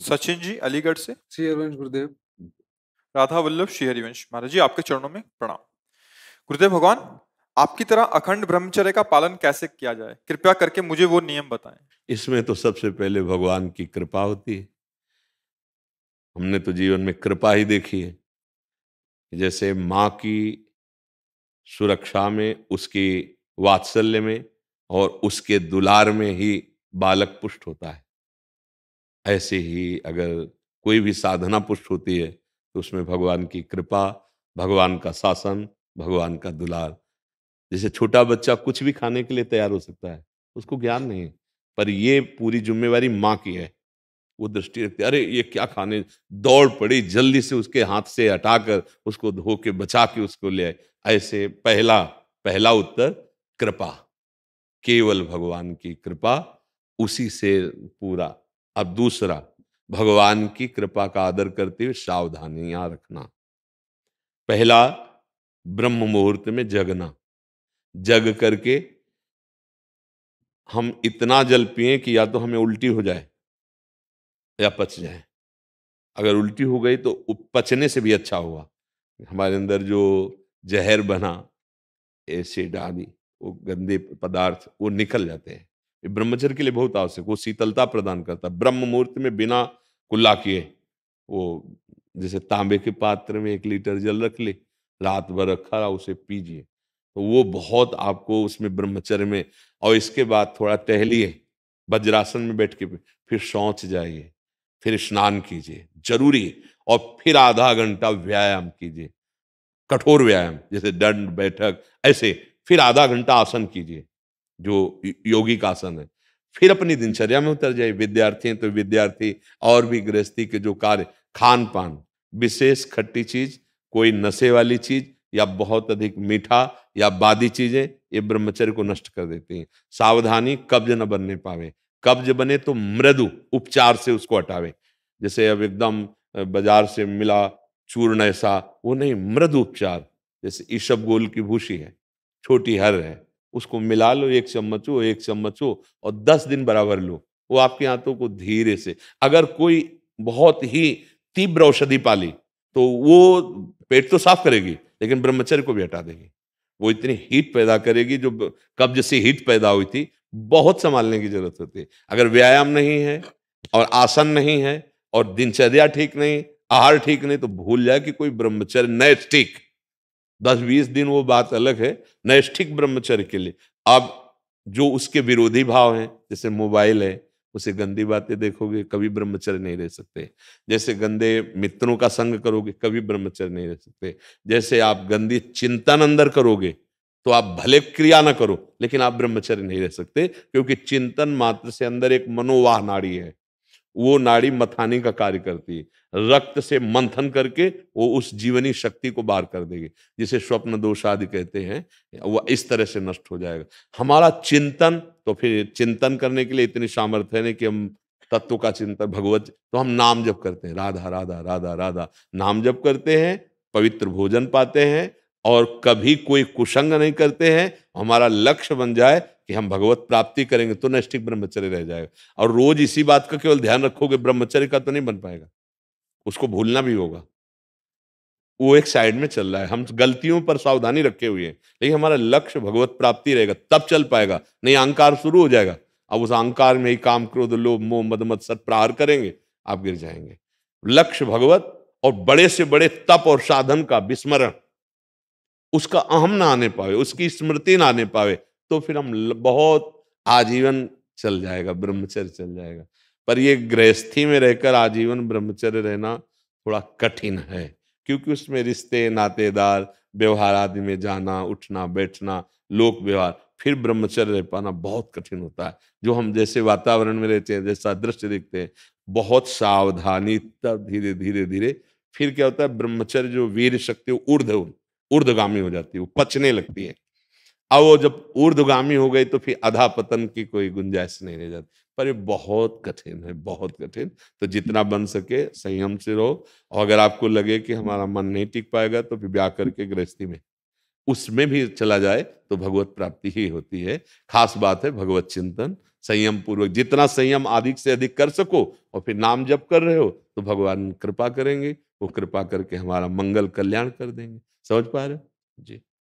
सचिन जी अलीगढ़ से। श्री हरिवंश गुरुदेव। राधा वल्लभ श्री हरिवंश महाराज जी, आपके चरणों में प्रणाम। गुरुदेव भगवान, आपकी तरह अखंड ब्रह्मचर्य का पालन कैसे किया जाए, कृपया करके मुझे वो नियम बताएं। इसमें तो सबसे पहले भगवान की कृपा होती है। हमने तो जीवन में कृपा ही देखी है। जैसे माँ की सुरक्षा में, उसके वात्सल्य में और उसके दुलार में ही बालक पुष्ट होता है, ऐसे ही अगर कोई भी साधना पुष्ट होती है तो उसमें भगवान की कृपा, भगवान का शासन, भगवान का दुलार। जैसे छोटा बच्चा कुछ भी खाने के लिए तैयार हो सकता है, उसको ज्ञान नहीं है, पर ये पूरी जिम्मेवारी माँ की है। वो दृष्टि रखती है, अरे ये क्या खाने, दौड़ पड़ी, जल्दी से उसके हाथ से हटाकर उसको धो के बचा के उसको ले आए। ऐसे पहला पहला उत्तर कृपा, केवल भगवान की कृपा, उसी से पूरा। अब दूसरा, भगवान की कृपा का आदर करते हुए सावधानियां रखना। पहला, ब्रह्म मुहूर्त में जगना, जग करके हम इतना जल पिए कि या तो हमें उल्टी हो जाए या पच जाए। अगर उल्टी हो गई तो पचने से भी अच्छा हुआ, हमारे अंदर जो जहर बना, एसिड आदि, वो गंदे पदार्थ वो निकल जाते हैं। ये ब्रह्मचर्य के लिए बहुत आवश्यक, वो शीतलता प्रदान करता है। ब्रह्म मुहूर्त में बिना कुल्ला किए, वो जैसे तांबे के पात्र में 1 लीटर जल रख ले, रात भर रखा रहा, उसे पीजिए, तो वो बहुत आपको उसमें ब्रह्मचर्य में। और इसके बाद थोड़ा टहलिए, वज्रासन में बैठ के, फिर शौच जाइए, फिर स्नान कीजिए जरूरी, और फिर आधा घंटा व्यायाम कीजिए, कठोर व्यायाम जैसे दंड बैठक, ऐसे फिर आधा घंटा आसन कीजिए जो योगी का आसन है। फिर अपनी दिनचर्या में उतर जाइए। विद्यार्थी हैं तो विद्यार्थी, और भी गृहस्थी के जो कार्य, खान पान, विशेष खट्टी चीज, कोई नशे वाली चीज या बहुत अधिक मीठा या बादी चीजें, ये ब्रह्मचर्य को नष्ट कर देती हैं। सावधानी, कब्ज न बनने पावे, कब्ज बने तो मृदु उपचार से उसको हटावे। जैसे अब एकदम बाजार से मिला चूर्ण ऐसा, वो नहीं, मृदु उपचार। जैसे ईसबगोल की भूसी है, छोटी हर है, उसको मिला लो, 1 चम्मच हो, 1 चम्मच हो, और 10 दिन बराबर लो, वो आपके हाथों को धीरे से। अगर कोई बहुत ही तीव्र औषधि पाली तो वो पेट तो साफ करेगी लेकिन ब्रह्मचर्य को भी हटा देगी। वो इतनी हीट पैदा करेगी, जो कब्ज से हीट पैदा हुई थी, बहुत संभालने की जरूरत होती है। अगर व्यायाम नहीं है और आसन नहीं है और दिनचर्या ठीक नहीं, आहार ठीक नहीं, तो भूल जाए कि कोई ब्रह्मचर्य नैष्ठिक 10-20 दिन वो बात अलग है, नैष्ठिक ब्रह्मचर्य के लिए। अब जो उसके विरोधी भाव हैं, जैसे मोबाइल है, उसे गंदी बातें देखोगे, कभी ब्रह्मचर्य नहीं रह सकते। जैसे गंदे मित्रों का संग करोगे, कभी ब्रह्मचर्य नहीं रह सकते। जैसे आप गंदी चिंतन अंदर करोगे, तो आप भले क्रिया ना करो लेकिन आप ब्रह्मचर्य नहीं रह सकते, क्योंकि चिंतन मात्र से अंदर एक मनोवाह नाड़ी है, वो नाड़ी मथाने का कार्य करती है, रक्त से मंथन करके वो उस जीवनी शक्ति को बाहर कर देगी, जिसे स्वप्न दोष आदि कहते हैं। वो इस तरह से नष्ट हो जाएगा हमारा चिंतन। तो फिर चिंतन करने के लिए इतनी सामर्थ्य है नहीं कि हम तत्व का चिंतन, भगवत, तो हम नाम जप करते हैं, राधा राधा राधा राधा, नाम जप करते हैं, पवित्र भोजन पाते हैं, और कभी कोई कुसंग नहीं करते हैं। हमारा लक्ष्य बन जाए कि हम भगवत प्राप्ति करेंगे, तो नैष्ठिक ब्रह्मचर्य रह जाएगा। और रोज इसी बात का केवल ध्यान रखोगे, ब्रह्मचर्य का तो नहीं बन पाएगा, उसको भूलना भी होगा। वो एक साइड में चल रहा है, हम गलतियों पर सावधानी रखे हुए हैं, लेकिन हमारा लक्ष्य भगवत प्राप्ति रहेगा, तब चल पाएगा। नहीं, अहंकार शुरू हो जाएगा, अब उस अहंकार में ही काम, क्रोध, लोभ, मोह, मद मत्सर प्रहार करेंगे, आप गिर जाएंगे। लक्ष्य भगवत, और बड़े से बड़े तप और साधन का विस्मरण, उसका अहम ना आने पावे, उसकी स्मृति ना आने पावे, तो फिर हम बहुत आजीवन चल जाएगा, ब्रह्मचर्य चल जाएगा। पर ये गृहस्थी में रहकर आजीवन ब्रह्मचर्य रहना थोड़ा कठिन है, क्योंकि उसमें रिश्ते, नातेदार, व्यवहार आदि में जाना, उठना बैठना, लोक व्यवहार, फिर ब्रह्मचर्य रह पाना बहुत कठिन होता है। जो हम जैसे वातावरण में रहते हैं, जैसा दृश्य देखते हैं, बहुत सावधानी, तब धीरे धीरे धीरे फिर क्या होता है, ब्रह्मचर्य जो वीर शक्ति ऊर्ध्वगामी हो जाती है, वो पचने लगती है। अब वो जब ऊर्ध्वगामी हो गई तो फिर अधा पतन की कोई गुंजाइश नहीं रह जाती। पर ये बहुत कठिन है, बहुत कठिन। तो जितना बन सके संयम से रहो, और अगर आपको लगे कि हमारा मन नहीं टिक पाएगा तो फिर ब्याह करके गृहस्थी में उसमें भी चला जाए तो भगवत प्राप्ति ही होती है। खास बात है भगवत चिंतन, संयम पूर्वक, जितना संयम अधिक से अधिक कर सको, और फिर नाम जप कर रहे हो तो भगवान कृपा करेंगे, वो कृपा करके हमारा मंगल कल्याण कर देंगे। समझ पा रहे हो जी?